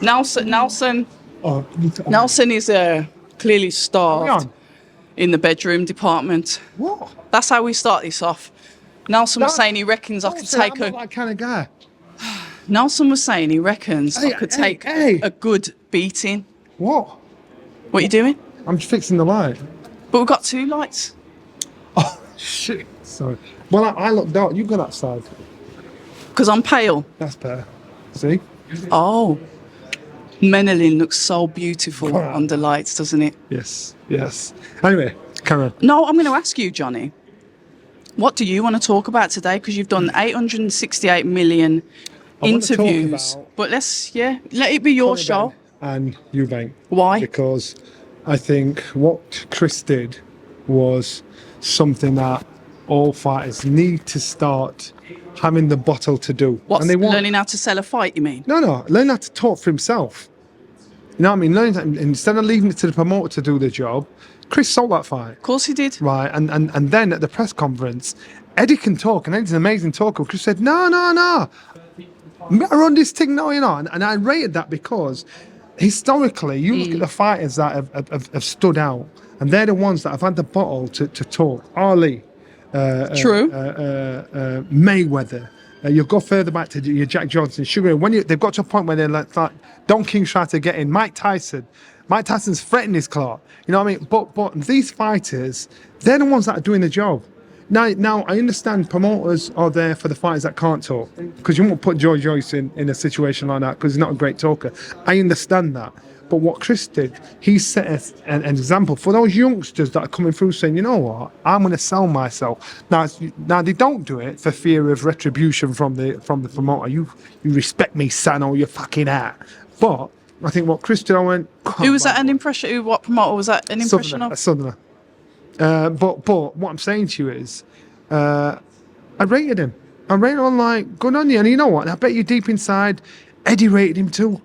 Nelson Oh, Nelson is clearly starved in the bedroom department. what? That's how we start this off. Nelson was saying he reckons I could take I'm not that kind of guy. Nelson was saying he reckons I could take a good beating. What? What are you doing? I'm just fixing the light. But we've got 2 lights. Oh, shit. Sorry. Well, I look dark. You go outside. Because I'm pale. That's better. See? Oh. Menelin looks so beautiful under lights, doesn't it? Yes. Yes. Anyway, carry on. No, I'm going to ask you, Johnny. What do you want to talk about today? Because you've done 868 million interviews. But let it be your show. And Eubank. Why? Because I think what Chris did was something that all fighters need to start having the bottle to do. What's learning how to sell a fight, you mean? No. Learn how to talk for himself. You know what I mean? Learn instead of leaving it to the promoter to do the job, Chris sold that fight. Of course he did. Right, and then at the press conference, Eddie can talk, and Eddie's an amazing talker. Chris said, no. I run this thing now, you know. And I rated that because historically, you look at the fighters that have stood out, and they're the ones that have had the bottle to talk. Ali, True. Mayweather. You'll go further back to your Jack Johnson, Sugar. When they've got to a point where they're like Don King's trying to get in. Mike Tyson's threatening his clock. You know what I mean? But these fighters, they're the ones that are doing the job. Now I understand promoters are there for the fighters that can't talk, because you won't put Joe Joyce in a situation like that because he's not a great talker. I understand that. But what Chris did, he set an example for those youngsters that are coming through saying, you know what, I'm going to sell myself. Now they don't do it for fear of retribution from the promoter. You respect me, son, or you're fucking out. But I think what Chris did, I went... Who was that an impression? What promoter was that an impression of? Southerner. But what I'm saying to you is, I rated him. I rated him like, good on you. And you know what? I bet you deep inside, Eddie rated him too.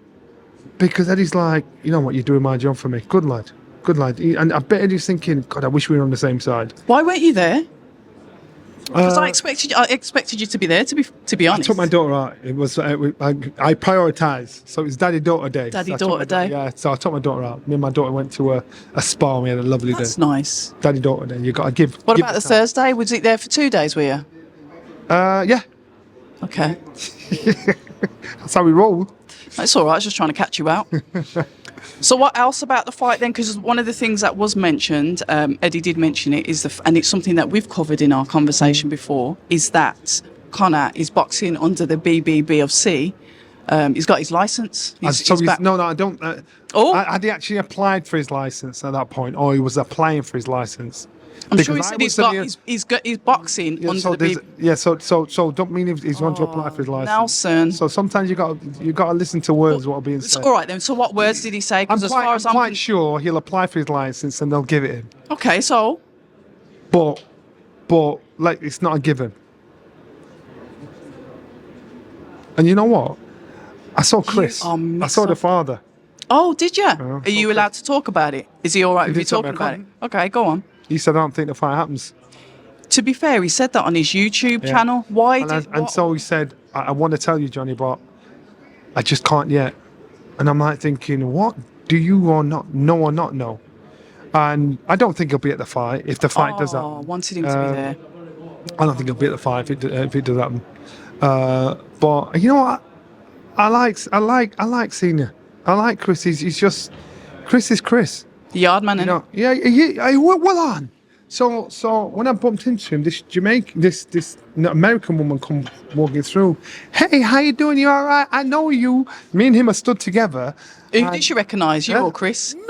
Because Eddie's like, you know what, you're doing my job for me. Good lad. And I bet Eddie's thinking, God, I wish we were on the same side. Why weren't you there? Because I expected you to be there, to be honest. I took my daughter out. It was I prioritised. So it was Daddy-Daughter Day. Daddy-Daughter Day. Yeah, so I took my daughter out. Me and my daughter went to a spa and we had a lovely day. That's nice. Daddy-Daughter Day. You got to give. What about the Thursday? Was it there for 2 days, were you? Yeah. Okay. That's how we rolled. That's all right. I was just trying to catch you out. So what else about the fight then? Because one of the things that was mentioned, Eddie did mention it, and it's something that we've covered in our conversation before, is that Conor is boxing under the Bbbofc. He's got his license. No, I don't. Had he actually applied for his license at that point, or he was applying for his license? I'm sure he said he's boxing under the BB. Yeah, so don't mean he's going to apply for his license. Nelson. So sometimes you got to listen to words what are being said. All right then. So what words did he say? I'm quite sure he'll apply for his license and they'll give it him. Okay, so. But like it's not a given. And you know what? I saw Chris. I saw the father. Oh, did you? Are you allowed to talk about it? Is he all right with you talking about it? Okay, go on. He said, I don't think the fight happens. To be fair, he said that on his YouTube channel. Why? So he said, I want to tell you, Johnny, but I just can't yet. And I'm like thinking, what do you or not know? And I don't think he'll be at the fight if the fight does happen. Oh, wanted him to be there. I don't think he'll be at the fight if it does happen. But you know what? I like Senior. I like Chris. Chris is Chris. The yard man, well on. So when I bumped into him, this American woman come walking through. Hey, how you doing? You all right? I know you. Me and him are stood together. Who did she recognise? You or Chris? Me.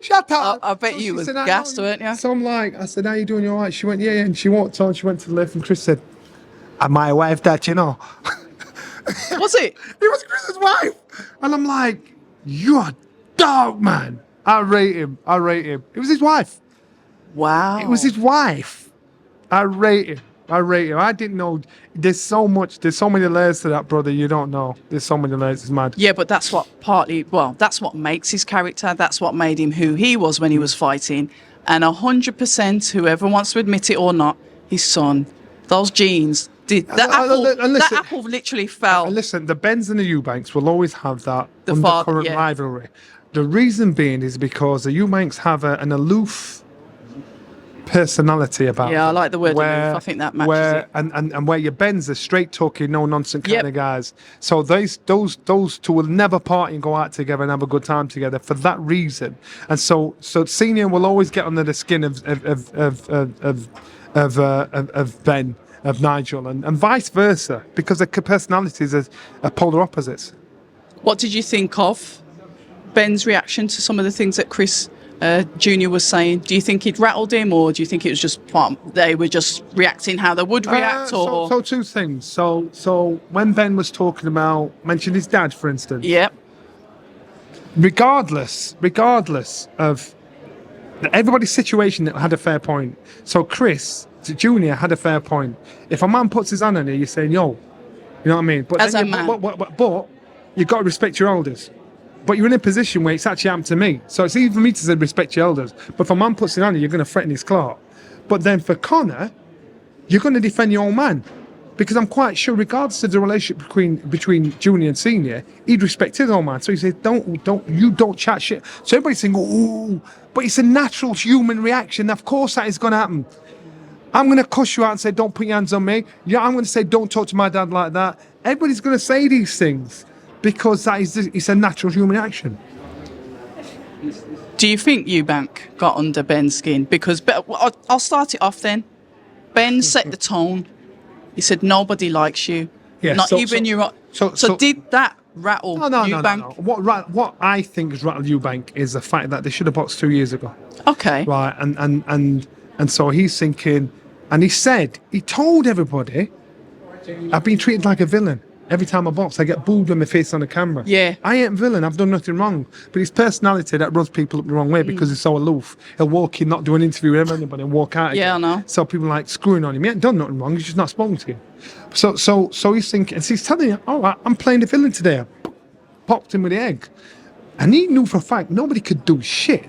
Shut up. I bet you was gassed, weren't you? So I said, how you doing? You all right? She went, yeah. And she walked on. She went to the left, and Chris said, my wife, that you know. Was it? It was Chris's wife. And I'm like, you're a dog, man. I rate him. It was his wife. Wow. It was his wife. I rate him. I didn't know. There's so many layers to that, brother. You don't know. There's so many layers. It's mad. Yeah, but that's what that's what makes his character. That's what made him who he was when he was fighting. And 100%, whoever wants to admit it or not, his son, those genes did. And listen- That apple literally fell. And listen, the Benns and the Eubanks will always have that The undercurrent yeah. rivalry. The reason being is because the Eubanks have an aloof personality about Yeah, I them, like the word aloof. I think that matches it. And where your Benns are straight talking, no nonsense kind Yep. of guys. So those two will never party and go out together and have a good time together for that reason. And so Senior will always get under the skin of Ben, of Nigel, and vice versa, because their personalities are polar opposites. What did you think of Ben's reaction to some of the things that Chris Jr was saying? Do you think he'd rattled him, or do you think it was just they were just reacting how they would react? Or So two things. So when Ben was talking about, mentioned his dad, for instance. Yep. Regardless of everybody's situation, had a fair point. So Chris Jr had a fair point. If a man puts his hand on you, you're saying, yo, you know what I mean? But As then a man. But you've got to respect your elders. But you're in a position where it's actually happened to me. So it's easy for me to say respect your elders. But if a man puts it on you, you're going to threaten his clout. But then for Conor, you're going to defend your own man. Because I'm quite sure, regardless of the relationship between Junior and Senior, he'd respect his own man. So he said, don't chat shit. So everybody's saying, ooh, but it's a natural human reaction. Of course that is going to happen. I'm going to cuss you out and say, don't put your hands on me. Yeah, I'm going to say, don't talk to my dad like that. Everybody's going to say these things because it's a natural human action. Do you think Eubank got under Ben's skin? Because I'll start it off then. Ben set the tone. He said, nobody likes you. Yeah, Not even your... So did that rattle Eubank? No. What I think has rattled Eubank is the fact that they should have boxed 2 years ago. Okay. Right, and so he's thinking, and he told everybody, I've been treated like a villain. Every time I box, I get booed with my face on the camera. Yeah. I ain't a villain, I've done nothing wrong. But his personality that rubs people up the wrong way because he's so aloof. He'll walk in, not do an interview with anybody and walk out again. Yeah, I know. So people are like screwing on him. He ain't done nothing wrong, he's just not spoken to you. So he's thinking, and so he's telling you, all right, I'm playing the villain today. I popped him with the egg. And he knew for a fact nobody could do shit.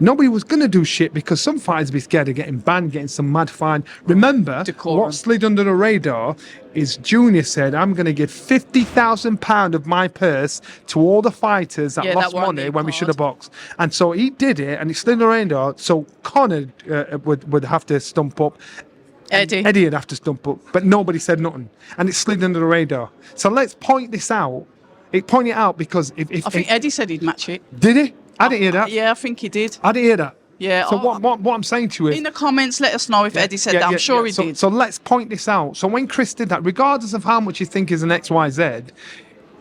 Nobody was going to do shit because some fighters be scared of getting banned, getting some mad fine. Remember, Decorum. what slid under the radar is Junior said, I'm going to give £50,000 of my purse to all the fighters that lost were on money the when we card. should have boxed. And so he did it, and it slid under the radar. So Conor would have to stump up. Eddie. Eddie would have to stump up, but nobody said nothing. And it slid under the radar. So let's point this out. Point it out because if I think Eddie said he'd match it. Did he? I didn't hear that. Yeah, I think he did. I didn't hear that. Yeah. So what I'm saying to you is, in the comments, let us know if Eddie said that. I'm sure he did. So let's point this out. So when Chris did that, regardless of how much you think is an XYZ,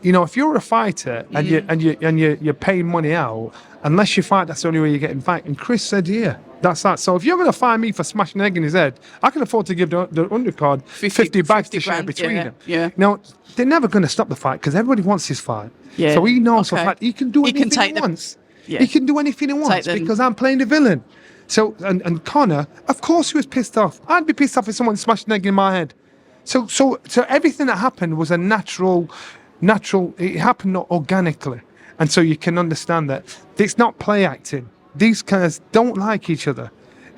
you know, if you're a fighter and you're paying money out, unless you fight, that's the only way you're getting back. And Chris said, yeah, that's that. So if you're going to fine me for smashing an egg in his head, I can afford to give the undercard 50 bags to share between them. Yeah. Now, they're never going to stop the fight because everybody wants his fight. Yeah. So he knows for a fact he can do anything he wants. Yeah. He can do anything he wants because I'm playing the villain. So, and Conor, of course he was pissed off. I'd be pissed off if someone smashed an egg in my head. So everything that happened was a natural, it happened organically. And so you can understand that it's not play acting. These guys don't like each other.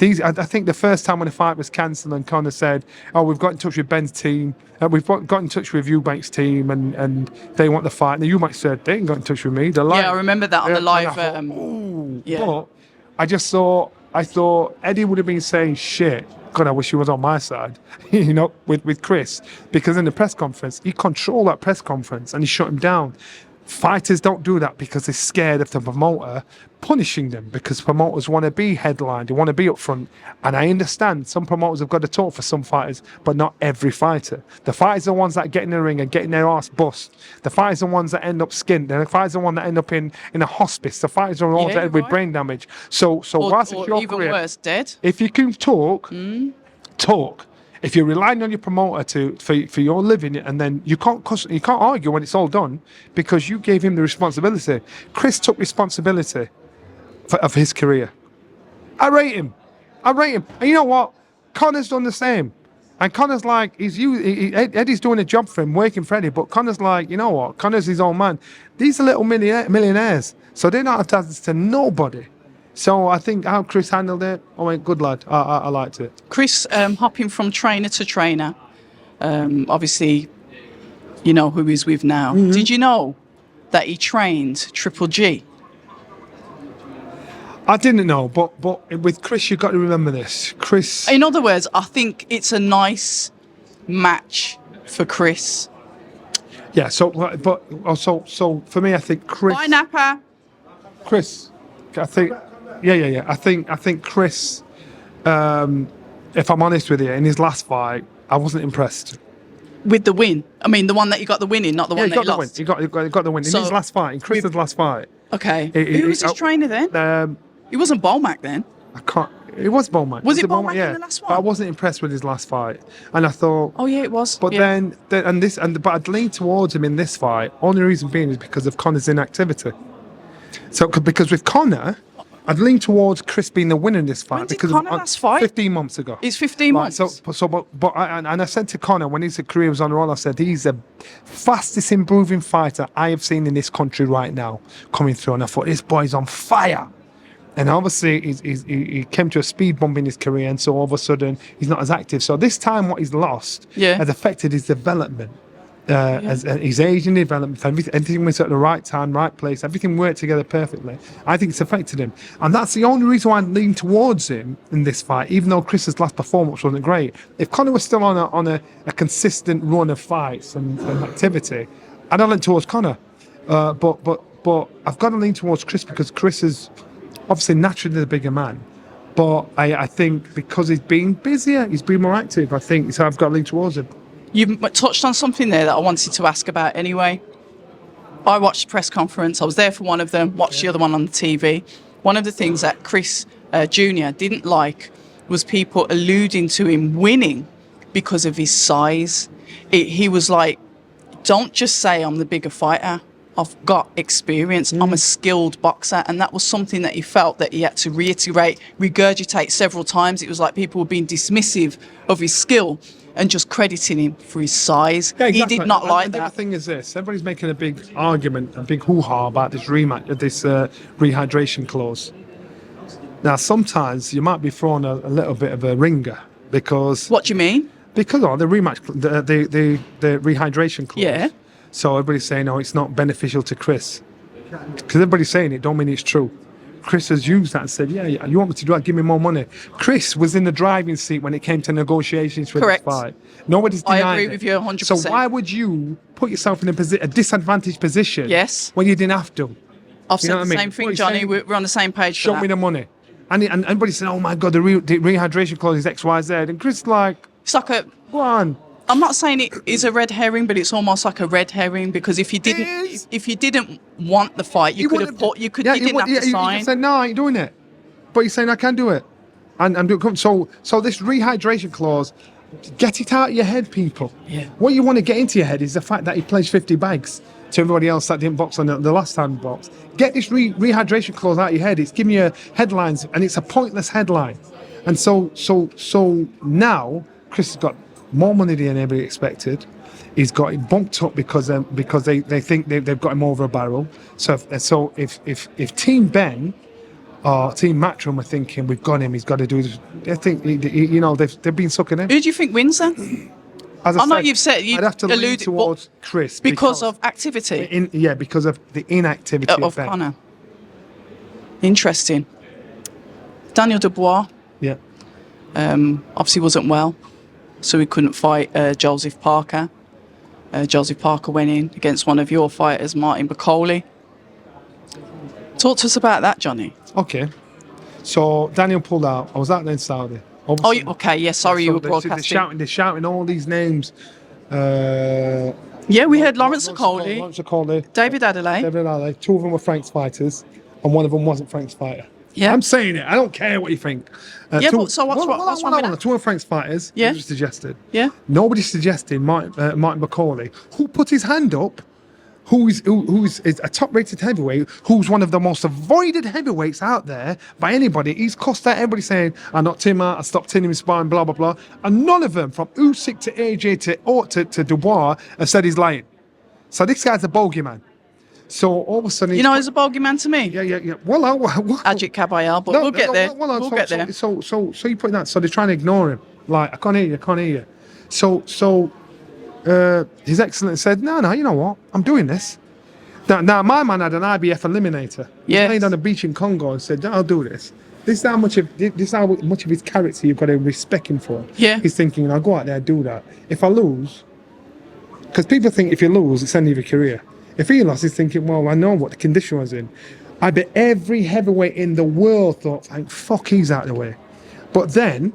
I think the first time when the fight was cancelled and Conor said, oh, we've got in touch with Ben's team, we've got in touch with Eubank's team and they want the fight. And the Eubank said, they ain't got in touch with me. They're lying. Yeah, I remember that on the live. But I thought Eddie would have been saying, shit, God, I wish he was on my side, you know, with Chris. Because in the press conference, he controlled that press conference and he shut him down. Fighters don't do that because they're scared of the promoter punishing them, because promoters want to be headlined, they want to be up front. And I understand some promoters have got to talk for some fighters, but not every fighter. The fighters are the ones that get in the ring and getting their ass bust. The fighters are the ones that end up skinned. The fighters are the ones that end up in a hospice. The fighters are the ones that end with brain damage. So whilst it's your even career, worse, dead. if you can talk, talk. If you're relying on your promoter for your living, and then you can't argue when it's all done because you gave him the responsibility. Chris took responsibility of his career. I rate him. And you know what? Conor's done the same. And Conor's like, Eddie's doing a job for him, working for Eddie, but Conor's like, you know what? Conor's his own man. These are little millionaires, so they don't have to answer to nobody. So I think how Chris handled it, good lad. I liked it. Chris hopping from trainer to trainer. Obviously, you know who he's with now. Did you know that he trained Triple G? I didn't know, but with Chris, you've got to remember this. Chris. In other words, I think it's a nice match for Chris. Yeah. So, but also, so for me, I think Chris. Bye, Napa. Chris. I think. Yeah. I think Chris. If I'm honest with you, in his last fight, I wasn't impressed. With the win. I mean, the one that you got the win in, not the one that got he the lost. win. He got the win in So, his last fight. In Chris's last fight. Okay. Who was his trainer then? He wasn't Bolmac then. I can't. It was Bolmac. Was it Bolmac in the last one? But I wasn't impressed with his last fight, and I thought. Oh yeah, it was. But yeah. but I'd lean towards him in this fight. Only reason being is because of Conor's inactivity. So because with Conor, I'd lean towards Chris being the winner in this fight. When did because Conor last fight? 15 months ago. It's 15 months. But I said to Conor when his career was on roll, I said he's the fastest improving fighter I have seen in this country right now coming through, and I thought this boy's on fire. And obviously, he came to a speed bump in his career, and so all of a sudden, he's not as active. So this time, what he's lost has affected his development, as his age and development. Everything was at the right time, right place. Everything worked together perfectly. I think it's affected him, and that's the only reason why I lean towards him in this fight. Even though Chris's last performance wasn't great, if Conor was still on a consistent run of fights and activity, I'd lean towards Conor. But I've got to lean towards Chris because Chris is obviously naturally the bigger man, but I think because he's been busier, he's been more active. I think so. I've got to lean towards him. You've touched on something there that I wanted to ask about anyway. I watched the press conference. I was there for one of them, watched the other one on the TV. One of the things that Chris Jr. didn't like was people alluding to him winning because of his size. He was like, don't just say I'm the bigger fighter. I've got experience. I'm a skilled boxer. And that was something that he felt that he had to reiterate, regurgitate several times. It was like people were being dismissive of his skill and just crediting him for his size. Yeah, exactly. He did not like that. that. The thing is this, everybody's making a big argument, a big hoo-ha about this rehydration clause. Now, sometimes you might be throwing a little bit of a ringer because... What do you mean? Because of the rematch, the rehydration clause. Yeah. So everybody's saying, oh, it's not beneficial to Chris. Because everybody's saying it, don't mean it's true. Chris has used that and said, yeah, you want me to do that, give me more money. Chris was in the driving seat when it came to negotiations for Correct. this fight. Nobody's denying I agree with you 100%. So why would you put yourself in a disadvantaged position when you didn't have to? I've said the same thing, Johnny. We're on the same page. Show me the money. And everybody's saying, oh my God, the rehydration clause is X, Y, Z. And Chris is like, it's like a... Go on. I'm not saying it is a red herring, but it's almost like a red herring because if you didn't want the fight, you didn't have to sign. You said no, I ain't doing it, but you're saying I can do it, and I'm doing so this rehydration clause, get it out of your head, people. Yeah. What you want to get into your head is the fact that he pledged 50 bags to everybody else that didn't box on the last time box. Get this rehydration clause out of your head. It's giving you headlines, and it's a pointless headline, and so now Chris has got more money than anybody expected. He's got him bumped up because they think they've got him over a barrel. So if Team Ben or Team Matchroom are thinking we've got him, he's got to do this, I think they've been sucking him. Who do you think wins then? As I know said, you've said you I'd have to lean alluded towards Chris because of activity. Because of the inactivity of Ben. Conor. Interesting. Daniel Dubois. Yeah. Obviously wasn't well, so he couldn't fight Joseph Parker. Joseph Parker went in against one of your fighters, Martin Bacoli. Talk to us about that, Johnny. Okay. So Daniel pulled out. I was out there in Saudi. Obviously, okay. Yeah, sorry, you were broadcasting. They're shouting all these names. Yeah, we had Lawrence Okoli, David Adelaide. Two of them were Frank's fighters, and one of them wasn't Frank's fighter. Yeah. I'm saying it. I don't care what you think. So what's wrong with that? Two of Frank's fighters. Yeah. Just suggested. Yeah. Nobody suggested Martin Bacoli, who put his hand up, who is a top-rated heavyweight, who's one of the most avoided heavyweights out there by anybody. He's cost out everybody saying, I knocked him out, I stopped him in sparring, blah, blah, blah. And none of them, from Usyk to AJ to Dubois, have said he's lying. So this guy's a bogeyman. So all of a sudden... he's a bogeyman to me. Yeah. Well, Ajit Kabayal, but we'll get there. We'll get there. So you put that. So they're trying to ignore him. Like, I can't hear you. So His Excellency said, no, you know what? I'm doing this. Now my man had an IBF eliminator. He Yes. laid on a beach in Congo and said, I'll do this. This is how much of his character you've got to respect him for. Yeah. He's thinking, I'll go out there and do that. If I lose, because people think if you lose, it's the end of your career. If he lost, he's thinking, well, I know what the condition was in. I bet every heavyweight in the world thought, thank fuck he's out of the way. But then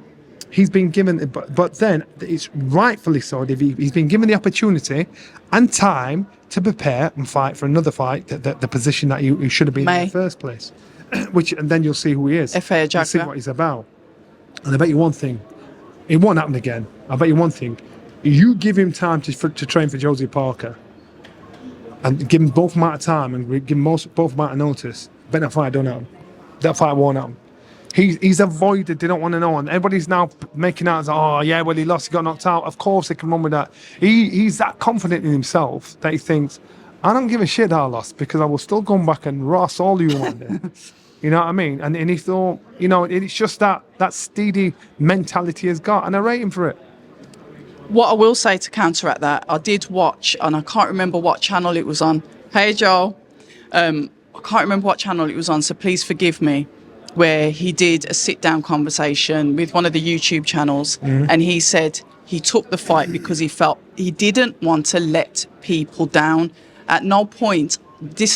he's been given, but then it's rightfully so. He's been given the opportunity and time to prepare and fight for another fight, the position that you should have been in the first place. And then you'll see who he is. FA You'll see what he's about. And I bet you one thing, it won't happen again. I bet you one thing, you give him time to train for Josie Parker, and give him both amount of time and give him both amount of notice. Bet that fight don't happen. That fight won't happen. He's avoided. They don't want to know, and everybody's now making out as, oh yeah, well he lost, he got knocked out. Of course they can run with that. He's that confident in himself that he thinks, I don't give a shit that I lost because I will still go back and ross all you one day. You know what I mean? And he thought, it's just that steady mentality he's got, and I rate him for it. What I will say to counteract that, I did watch, and I can't remember what channel it was on. Hey, Joel. I can't remember what channel it was on, so please forgive me, where he did a sit-down conversation with one of the YouTube channels, and he said he took the fight because he felt he didn't want to let people down. At no point,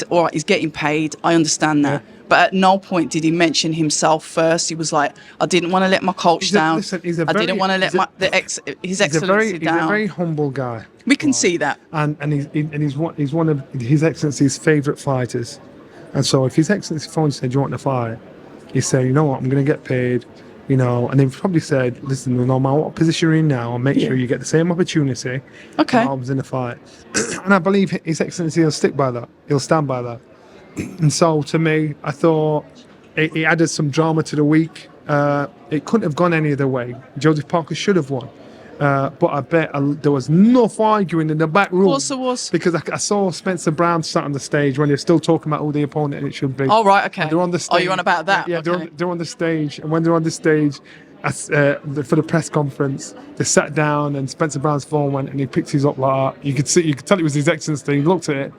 all right, he's getting paid, I understand that. Yeah. But at no point did he mention himself first. He was like, I didn't want to let my coach down. Listen, I didn't want to let His Excellency down. He's a very humble guy. We can see that. And he's one of His Excellency's favourite fighters. And so if His Excellency phoned and said, do you want to fight? He said, you know what, I'm going to get paid, and they've probably said, listen, no matter what position you're in now, I'll make sure you get the same opportunity. Okay. I was in the fight. And I believe His Excellency will stick by that. He'll stand by that. And so to me, I thought it added some drama to the week. It couldn't have gone any other way. Joseph Parker should have won. But I bet there was enough arguing in the back room. Of course there was. Because I saw Spencer Brown sat on the stage when they're still talking about who the opponent it should be. Oh, right, okay. And they're on the stage. Oh, you're on about that? Yeah, okay. they're on the stage. And when they're on the stage, for the press conference, they sat down and Spencer Brown's phone went and he picked his up like that. You could tell it was His Excellency. He looked at it.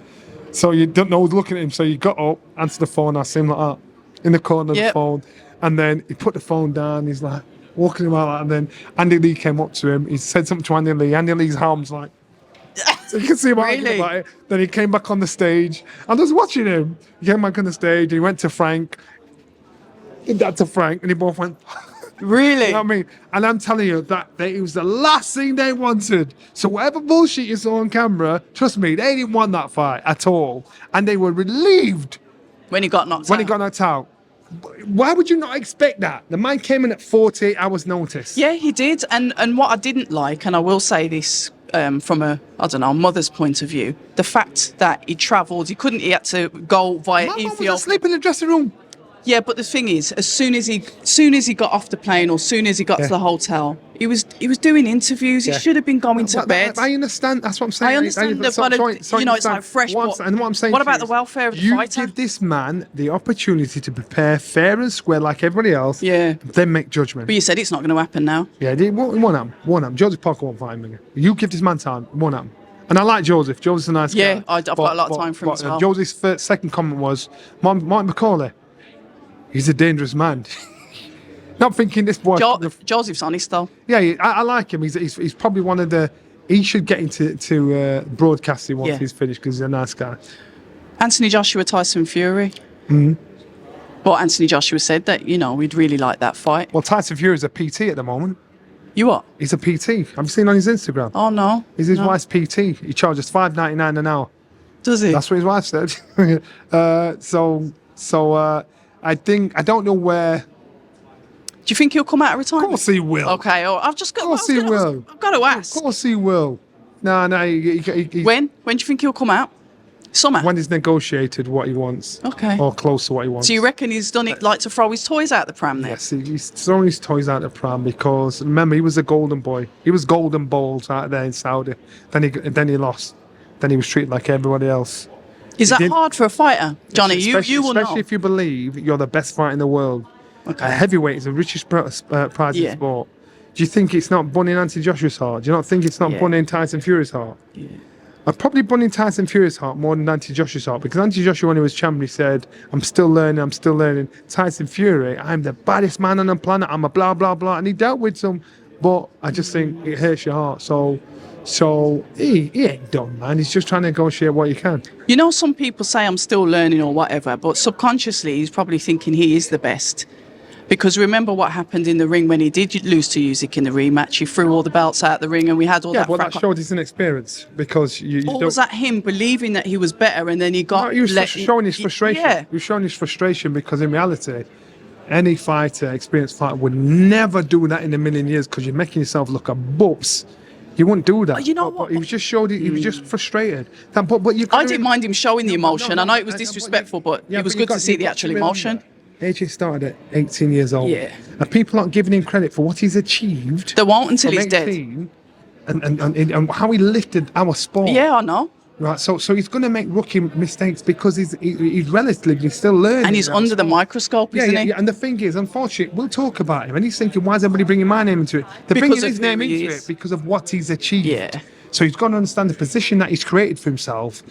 So you don't know who's looking at him. So you got up, answered the phone, I see him like that, in the corner of the phone. And then he put the phone down. He's like walking him out like that. And then Andy Lee came up to him. He said something to Andy Lee. Andy Lee's arms like, so you can see him arguing about it. Then he came back on the stage. I was watching him. He came back on the stage. And he went to Frank. He did that to Frank. And they both went, really? You know what I mean? And I'm telling you that it was the last thing they wanted. So whatever bullshit you saw on camera, trust me, they didn't want that fight at all. And they were relieved when he got knocked out. Why would you not expect that? The man came in at 48 hours notice. Yeah, he did. And what I didn't like, and I will say this from a mother's point of view, the fact that he travelled, he had to go via Ethiopia. Was asleep in the dressing room. Yeah, but the thing is, as soon as he got off the plane or soon as he got to the hotel, he was doing interviews. He should have been going to bed. I understand. That's what I'm saying. I understand it's like fresh. And what I'm saying. What about the welfare of the fighter? You give this man the opportunity to prepare fair and square like everybody else. Yeah. Then make judgment. But you said it's not going to happen now. Yeah, it won't happen. Joseph Parker won't fight him. You give this man time. It won't happen. And I like Joseph. Joseph's a nice guy. Yeah, I've got a lot of time for him as well. Joseph's second comment was, Martin McCauley. He's a dangerous man. Not thinking this boy. Joseph's honest though. Yeah, I like him. He's probably one of the. He should get into broadcasting once he's finished because he's a nice guy. Anthony Joshua, Tyson Fury. Well, Anthony Joshua said that we'd really like that fight. Well, Tyson Fury is a PT at the moment. You what? He's a PT. Have you seen on his Instagram? Oh no. He's his wife's PT. He charges $5.99 an hour. Does he? That's what his wife said. I don't know where. Do you think he'll come out of retirement? Of course he will. Okay, I've just got. Of course he will. I've got to ask. Of course he will. No. When do you think he'll come out? Summer. When he's negotiated what he wants. Okay. Or close to what he wants. So you reckon he's done it like to throw his toys out the pram then? Yes, he's thrown his toys out the pram because remember he was a golden boy. He was golden balls out there in Saudi. Then he lost. Then he was treated like everybody else. Is that hard for a fighter, Johnny? You will know. Especially if you believe you're the best fighter in the world. Okay. Heavyweight is the richest prize in sport. Do you think it's not bunning Anthony Joshua's heart? Do you not think it's not bunning Tyson Fury's heart? Yeah. I'd probably bunning Tyson Fury's heart more than Anthony Joshua's heart, because Anthony Joshua, when he was champion, he said, I'm still learning. Tyson Fury, I'm the baddest man on the planet, I'm a blah, blah, blah. And he dealt with some, but I just think it hurts your heart. So he ain't done, man. He's just trying to negotiate what he can. You know, some people say I'm still learning or whatever, but subconsciously he's probably thinking he is the best. Because remember what happened in the ring when he did lose to Usyk in the rematch? He threw all the belts out the ring and we had all that. Yeah, but that showed his inexperience, because you or don't... was that him believing that he was better and then he got... No, he was showing his frustration. Yeah. He was showing his frustration because in reality, any fighter, experienced fighter, would never do that in a million years, because you're making yourself look a bops. You wouldn't do that. You know what? But he was just showed it. He was just frustrated. But you I didn't mind him showing the emotion. I know it was disrespectful, but it was good to see the actual emotion. AJ started at 18 years old. Yeah. And people aren't giving him credit for what he's achieved. They won't until from he's dead. 18, and how he lifted our sport. Yeah, I know. Right, so he's going to make rookie mistakes because he's relatively still learning. And he's under the microscope, isn't he? Yeah, and the thing is, unfortunately, we'll talk about him, and he's thinking, why is everybody bringing my name into it? They're bringing his name into it because of what he's achieved. Yeah. So he's got to understand the position that he's created for himself,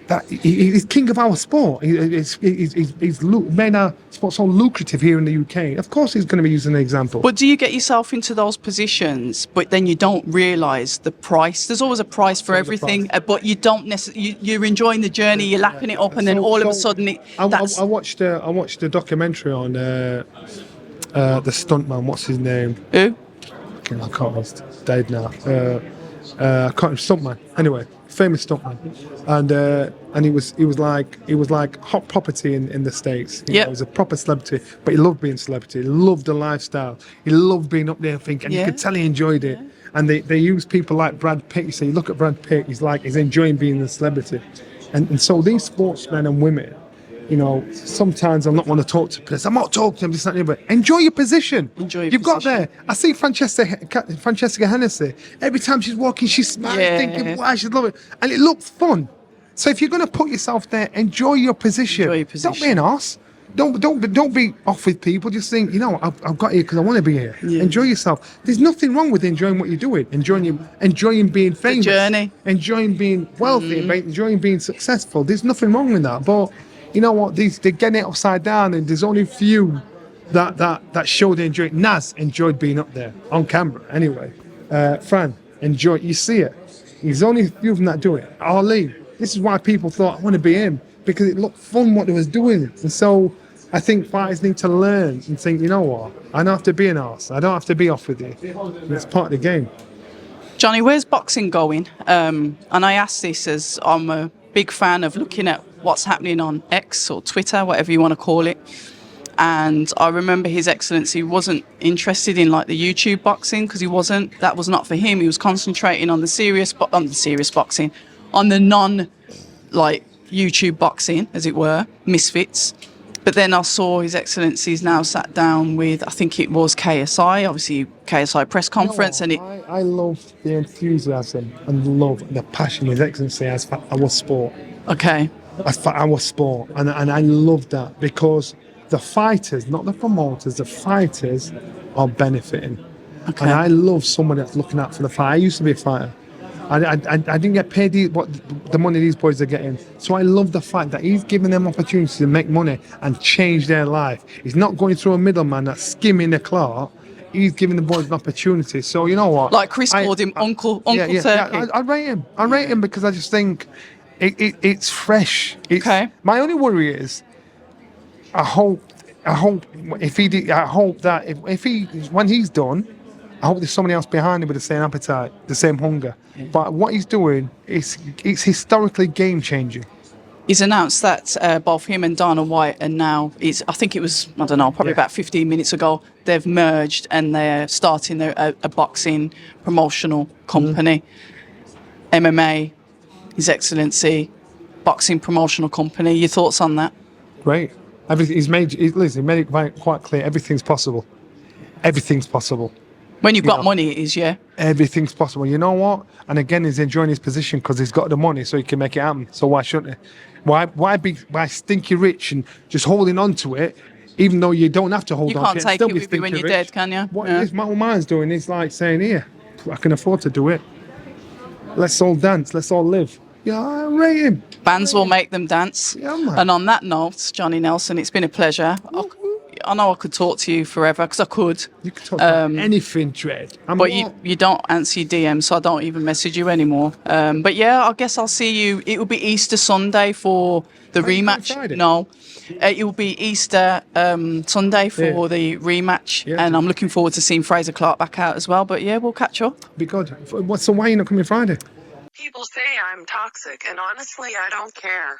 that he's king of our sport. He's made our sport so lucrative here in the UK. Of course he's going to be using the example. But do you get yourself into those positions, but then you don't realise the price? There's always a price for everything, but you don't necessarily... You're enjoying the journey, you're lapping it up, and then all of a sudden... I watched a documentary on the stuntman. What's his name? Who? I can't remember. He's died now. Stuntman. Anyway, famous stuntman, and he was like hot property in the States. He was a proper celebrity, but he loved being a celebrity. He loved the lifestyle. He loved being up there thinking. You could tell he enjoyed it. And they use people like Brad Pitt. So you look at Brad Pitt, he's enjoying being a celebrity, and so these sportsmen and women. You know, sometimes I'm not want to talk to players. I'm not talking to them, this, that, and the other. Enjoy your position. You've got there. I see Francesca Hennessy. Every time she's walking, she's smiling, thinking, wow, she's loving it. And it looks fun. So if you're going to put yourself there, enjoy your position. Don't be an arse. Don't be off with people. Just think, you know, I've got here because I want to be here. Yeah. Enjoy yourself. There's nothing wrong with enjoying what you're doing. Enjoying being famous. The journey. Enjoying being wealthy. Enjoying being successful. There's nothing wrong with that. But you know what? They're getting it upside down, and there's only few that show they enjoy it. Nas enjoyed being up there on camera. Anyway, Fran, enjoy. You see it. There's only a few of them that do it. Ali. This is why people thought I want to be him, because it looked fun what they was doing. And so I think fighters need to learn and think, you know what? I don't have to be an arse. I don't have to be off with you. It's part of the game. Johnny, where's boxing going? And I ask this as I'm a big fan of looking at what's happening on X or Twitter, whatever you want to call it. And I remember His Excellency wasn't interested in like the YouTube boxing, because that was not for him. He was concentrating on the serious boxing, on the non like YouTube boxing, as it were, misfits. But then I saw His Excellency's now sat down with, I think it was KSI, obviously KSI press conference, and I love the enthusiasm and love the passion His Excellency has for our sport. Okay. For our sport, and I love that, because the fighters, not the promoters, the fighters are benefiting. Okay. And I love someone that's looking out for the fight. I used to be a fighter. I didn't get paid the money these boys are getting. So I love the fact that he's giving them opportunities to make money and change their life. He's not going through a middleman that's skimming the clock. He's giving the boys an opportunity. So you know what? Like Chris called him Uncle Turkey. Yeah, I rate him. I rate him because I just think it's fresh. Okay. My only worry is, I hope when he's done, I hope there's somebody else behind him with the same appetite, the same hunger. Yeah. But what he's doing it's historically game changing. He's announced that both him and Dana White are now, I think it was, I don't know, probably about 15 minutes ago, they've merged and they're starting a boxing promotional company. MMA, His Excellency, boxing promotional company. Your thoughts on that? Great. He's made it quite clear. Everything's possible. Everything's possible. When you've got money, it is, yeah. Everything's possible. You know what? And again, he's enjoying his position because he's got the money, so he can make it happen. So why shouldn't he? Why be stinky rich and just holding on to it? even though you don't have to hold You on can't to it, take still it be with you when stinking you're rich. dead, can you? What Yeah. this Metal Mind's doing is like saying, here, I can afford to do it. Let's all dance. Let's all live. Yeah, I rate him. Bands will make them dance. Yeah, man. And on that note, Johnny Nelson, it's been a pleasure. I know I could talk to you forever because I could. You can talk about anything, Dread. But you don't answer your DMs, so I don't even message you anymore. But yeah, I guess I'll see you. It will be Easter Sunday for the you coming rematch. Friday? No, it will be Easter Sunday for Yeah. the rematch, Yeah. and I'm looking forward to seeing Fraser Clark back out as well. But yeah, we'll catch up. Be good. So why are you not coming Friday? People say I'm toxic, and honestly, I don't care.